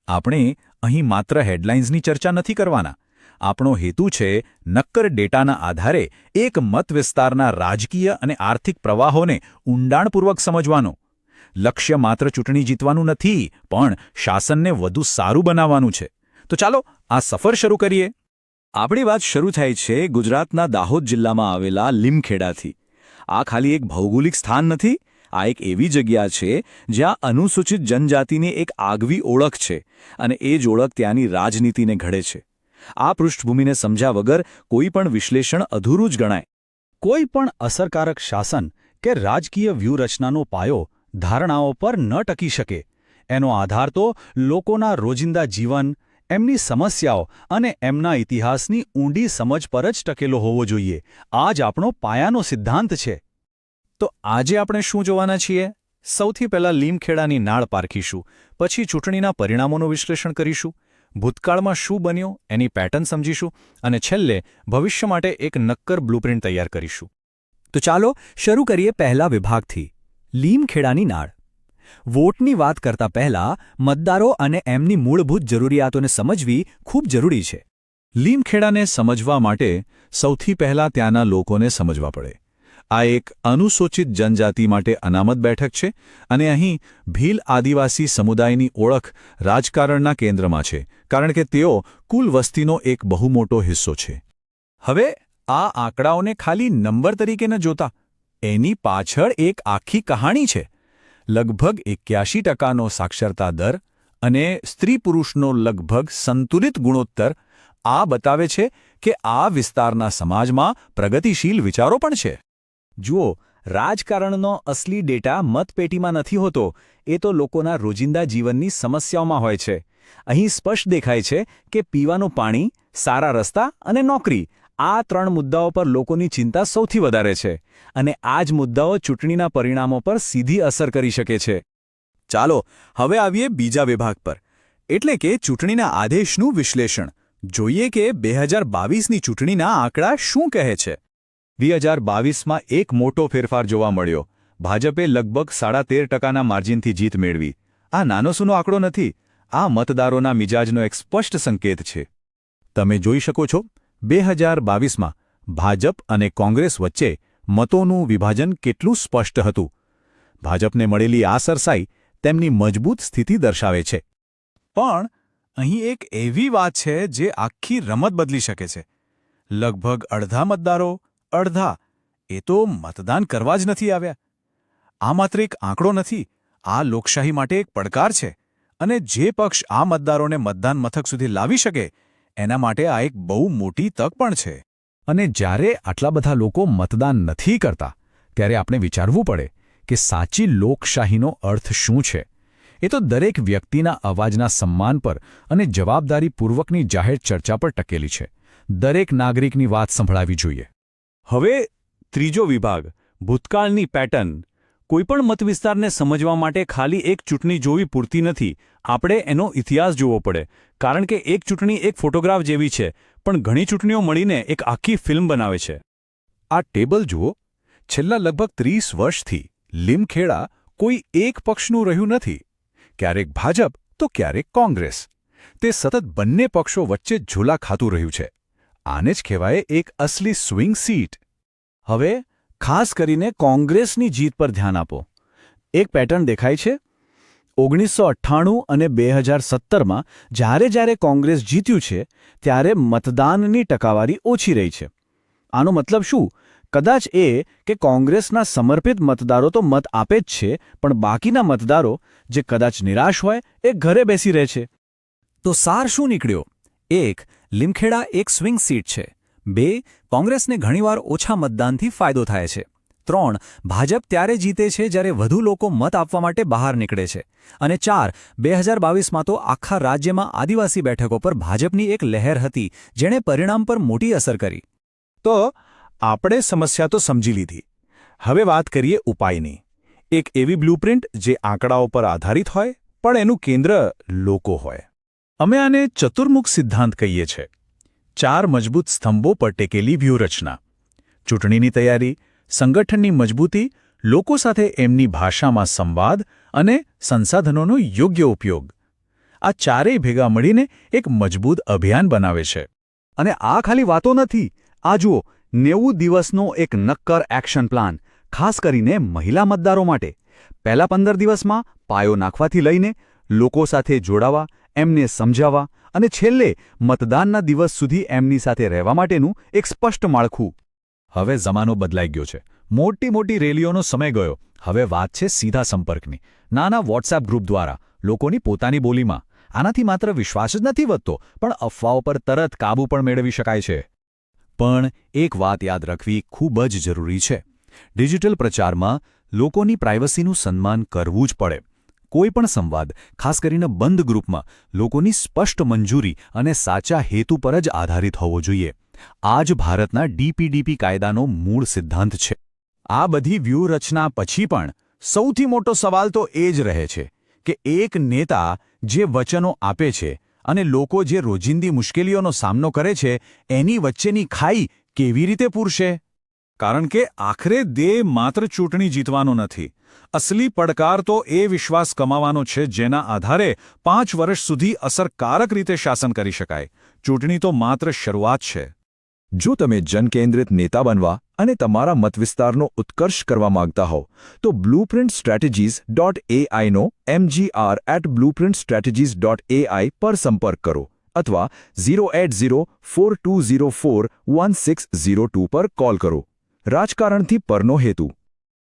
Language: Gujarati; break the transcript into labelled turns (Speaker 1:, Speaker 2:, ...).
Speaker 1: આપણે અહીં માત્ર હેડલાઇન્સની ચર્ચા નથી કરવાના. આપણો હેતુ છે નક્કર ડેટાના આધારે એક મત વિસ્તારના રાજકીય અને આર્થિક પ્રવાહોને ઊંડાણપૂર્વક સમજવાનો. લક્ષ્ય માત્ર ચૂંટણી જીતવાનું નથી, પણ શાસનને વધુ સારું બનાવવાનું છે. તો ચાલો આ સફર શરૂ કરીએ. આપણી વાત શરૂ થાય છે ગુજરાતના દાહોદ જિલ્લામાં આવેલા લીમખેડાથી. આ ખાલી એક ભૌગોલિક સ્થાન નથી, આ એક એવી જગ્યા છે જ્યાં અનુસૂચિત જનજાતિની એક આગવી ઓળખ છે, અને એ જ ઓળખ ત્યાંની રાજનીતિને ઘડે છે. આ પૃષ્ઠભૂમિને સમજ્યા વગર કોઈ પણ વિશ્લેષણ અધૂરું જ ગણાય.
Speaker 2: કોઈ પણ અસરકારક શાસન કે રાજકીય વ્યૂહરચનાનો પાયો ધારણાઓ પર ન ટકી શકે. એનો આધાર તો લોકોના રોજિંદા જીવન, એમની સમસ્યાઓ અને એમના ઇતિહાસની ઊંડી સમજ પર જ ટકેલો હોવો જોઈએ. આ જ આપણો પાયાનો સિદ્ધાંત છે.
Speaker 1: તો આજે આપણે શું જોવાના છીએ? સૌથી પહેલાં લીમખેડાની નાળ પારખીશું, પછી ચૂંટણીના પરિણામોનું વિશ્લેષણ કરીશું, ભૂતકાળમાં શું બન્યું એની પેટર્ન સમજીશું, અને છેલ્લે ભવિષ્ય માટે એક નક્કર બ્લુપ્રિન્ટ તૈયાર કરીશું.
Speaker 2: તો ચાલો શરૂ કરીએ પહેલા વિભાગથી, લીમખેડાની નાળ. વોટની વાત કરતા પહેલા મતદારો અને એમની મૂળભૂત જરૂરિયાતોને સમજવી ખૂબ જરૂરી છે.
Speaker 1: લીમખેડાને સમજવા માટે સૌથી પહેલાં ત્યાંના લોકોને સમજવા પડે. આ એક અનુસૂચિત જનજાતિ માટે અનામત બેઠક છે, અને અહીં ભીલ આદિવાસી સમુદાયની ઓળખ રાજકારણના કેન્દ્રમાં છે, કારણ કે તેઓ કુલ વસ્તીનો એક બહુ મોટો હિસ્સો છે. હવે આ આંકડાઓને ખાલી નંબર તરીકે ન જોતા, એની પાછળ એક આખી કહાણી છે. લગભગ 81% સાક્ષરતા દર અને સ્ત્રી-પુરુષનો લગભગ સંતુલિત ગુણોત્તર આ બતાવે છે કે આ વિસ્તારના સમાજમાં પ્રગતિશીલ વિચારો પણ છે.
Speaker 2: જુઓ, રાજકારણનો અસલી ડેટા મતપેટીમાં નથી હોતો, એ તો લોકોના રોજિંદા જીવનની સમસ્યાઓમાં હોય છે. અહીં સ્પષ્ટ દેખાય છે કે પીવાનું પાણી, સારા રસ્તા અને નોકરી, આ 3 મુદ્દાઓ પર લોકોની ચિંતા સૌથી વધારે છે, અને આ જ મુદ્દાઓ ચૂંટણીના પરિણામો પર સીધી અસર કરી શકે છે.
Speaker 1: ચાલો હવે આવીએ બીજા વિભાગ પર, એટલે કે ચૂંટણીના આદેશનું વિશ્લેષણ. જોઈએ કે 2022ની ચૂંટણીના આંકડા શું કહે છે. 2022માં એક મોટો ફેરફાર જોવા મળ્યો. ભાજપે લગભગ 13.5%ના માર્જિનથી જીત મેળવી. આ નાનોસૂનો આંકડો નથી, આ મતદારોના મિજાજનો એક સ્પષ્ટ સંકેત છે. તમે જોઈ શકો છો 2022માં ભાજપ અને કોંગ્રેસ વચ્ચે મતોનું વિભાજન કેટલું સ્પષ્ટ હતું. ભાજપને મળેલી આ સરસાઈ તેમની મજબૂત સ્થિતિ દર્શાવે છે. પણ અહીં એક એવી વાત છે જે આખી રમત બદલી શકે છે. લગભગ અડધા મતદારો, અડધા, એ તો મતદાન કરવા જ નથી આવ્યા. આ માત્ર એક આંકડો નથી, આ લોકશાહી માટે એક પડકાર છે, અને જે પક્ષ આ મતદારોને મતદાન મથક સુધી લાવી શકે એના માટે આ એક બહુ મોટી તક પણ છે. અને જ્યારે આટલા બધા લોકો મતદાન નથી કરતા, ત્યારે આપણે વિચારવું પડે કે સાચી લોકશાહીનો અર્થ શું છે. એ તો દરેક વ્યક્તિના અવાજના સન્માન પર અને જવાબદારીપૂર્વકની જાહેર ચર્ચા પર ટકેલી છે. દરેક નાગરિકની વાત સંભળાવી જોઈએ.
Speaker 2: હવે ત્રીજો વિભાગ, ભૂતકાળની પેટર્ન. કોઈપણ મતવિસ્તારને સમજવા માટે ખાલી એક ચૂંટણી જોવી પૂરતી નથી, આપણે એનો ઇતિહાસ જોવો પડે. કારણ કે એક ચૂંટણી એક ફોટોગ્રાફ જેવી છે, પણ ઘણી ચૂંટણીઓ મળીને એક આખી ફિલ્મ બનાવે છે.
Speaker 1: આ ટેબલ જુઓ. છેલ્લા લગભગ 30 વર્ષથી લીમખેડા કોઈ એક પક્ષનું રહ્યું નથી. ક્યારેક ભાજપ તો ક્યારેક કોંગ્રેસ. તે સતત બંને પક્ષો વચ્ચે ઝૂલા ખાતું રહ્યું છે. આને જ કહેવાય એક અસલી સ્વિંગ સીટ.
Speaker 2: હવે ખાસ કરીને કોંગ્રેસની જીત પર ધ્યાન આપો. એક પેટર્ન દેખાય છે. 1998 અને 2017માં જ્યારે કોંગ્રેસ જીત્યું છે, ત્યારે મતદાનની ટકાવારી ઓછી રહી છે. આનો મતલબ શું? કદાચ એ કે કોંગ્રેસના સમર્પિત મતદારો તો મત આપે જ છે, પણ બાકીના મતદારો, જે કદાચ નિરાશ હોય, એ ઘરે બેસી રહે છે.
Speaker 1: તો સાર શું નીકળ્યો? 1. લીમખેડા એક સ્વિંગ સીટ છે. 2. કોંગ્રેસને ઘણીવાર ઓછા મતદાનથી ફાયદો થાય છે. 3. ભાજપ ત્યારે જીતે છે જ્યારે વધુ લોકો મત આપવા માટે બહાર નીકળે છે. અને 4. 2022માં તો આખા રાજ્યમાં આદિવાસી બેઠકો પર ભાજપની એક લહેર હતી, જેણે પરિણામ પર મોટી અસર કરી. તો આપણે સમસ્યા તો સમજી લીધી. હવે વાત કરીએ ઉપાયની. એક એવી બ્લુપ્રિન્ટ જે આંકડાઓ પર આધારિત હોય, પણ એનું કેન્દ્ર લોકો હોય. અમે આને ચતુર્મુખ સિદ્ધાંત કહીએ છીએ. 4 મજબૂત સ્તંભો પર ટેકેલી વ્યૂહરચના. ચૂંટણીની તૈયારી, સંગઠનની મજબૂતી, લોકો સાથે એમની ભાષામાં સંવાદ અને સંસાધનોનો યોગ્ય ઉપયોગ. આ ચારેય ભેગા મળીને એક મજબૂત અભિયાન બનાવે છે.
Speaker 2: અને આ ખાલી વાતો નથી. આ જુઓ, 90 દિવસનો એક નક્કર એક્શન પ્લાન, ખાસ કરીને મહિલા મતદારો માટે. પહેલા 15 દિવસમાં પાયો નાખવાથી લઈને લોકો સાથે જોડાવા, એમને સમજાવવા અને છેલ્લે મતદાનના દિવસ સુધી એમની સાથે રહેવા માટેનું એક સ્પષ્ટ માળખું.
Speaker 1: હવે જમાનો બદલાઈ ગયો છે. મોટી મોટી રેલીઓનો સમય ગયો. હવે વાત છે સીધા સંપર્કની. નાના વોટ્સએપ ગ્રુપ દ્વારા લોકોની પોતાની બોલીમાં. આનાથી માત્ર વિશ્વાસ જ નથી વધતો, પણ અફવાઓ પર તરત કાબૂ પણ મેળવી શકાય છે. પણ એક વાત યાદ રાખવી ખૂબ જ જરૂરી છે. ડિજિટલ પ્રચારમાં લોકોની પ્રાઇવસીનું સન્માન કરવું જ પડે. કોઈ પણ સંવાદ, ખાસ કરીને બંધ ગ્રુપમાં, લોકોની સ્પષ્ટ મંજૂરી અને સાચા હેતુ પર જ આધારિત હોવો જોઈએ. આ જ ભારતના DPDP કાયદાનો મૂળ સિદ્ધાંત છે. આ બધી વ્યૂહરચના પછી પણ સૌથી મોટો સવાલ તો એ જ રહે છે કે એક નેતા જે વચનો આપે છે અને લોકો જે રોજિંદી મુશ્કેલીઓનો સામનો કરે છે એની વચ્ચેની ખાઈ કેવી રીતે પૂરશે? કારણ કે આખરે ધ્યેય માત્ર ચૂંટણી જીતવાનો નથી. અસલી પડકાર તો એ વિશ્વાસ કમાવાનો છે જેના આધારે 5 વર્ષ સુધી અસરકારક રીતે શાસન કરી શકાય. ચૂંટણી તો માત્ર શરૂઆત છે. જો તમે જનકેન્દ્રિત નેતા બનવા અને તમારા મતવિસ્તારનો ઉત્કર્ષ કરવા માંગતા હો તો blueprintstrategies.ai નો mgr@blueprintstrategies.ai પર સંપર્ક કરો અથવા 08042041602 પર કોલ કરો. રાજકારણથી પરનો હેતુ.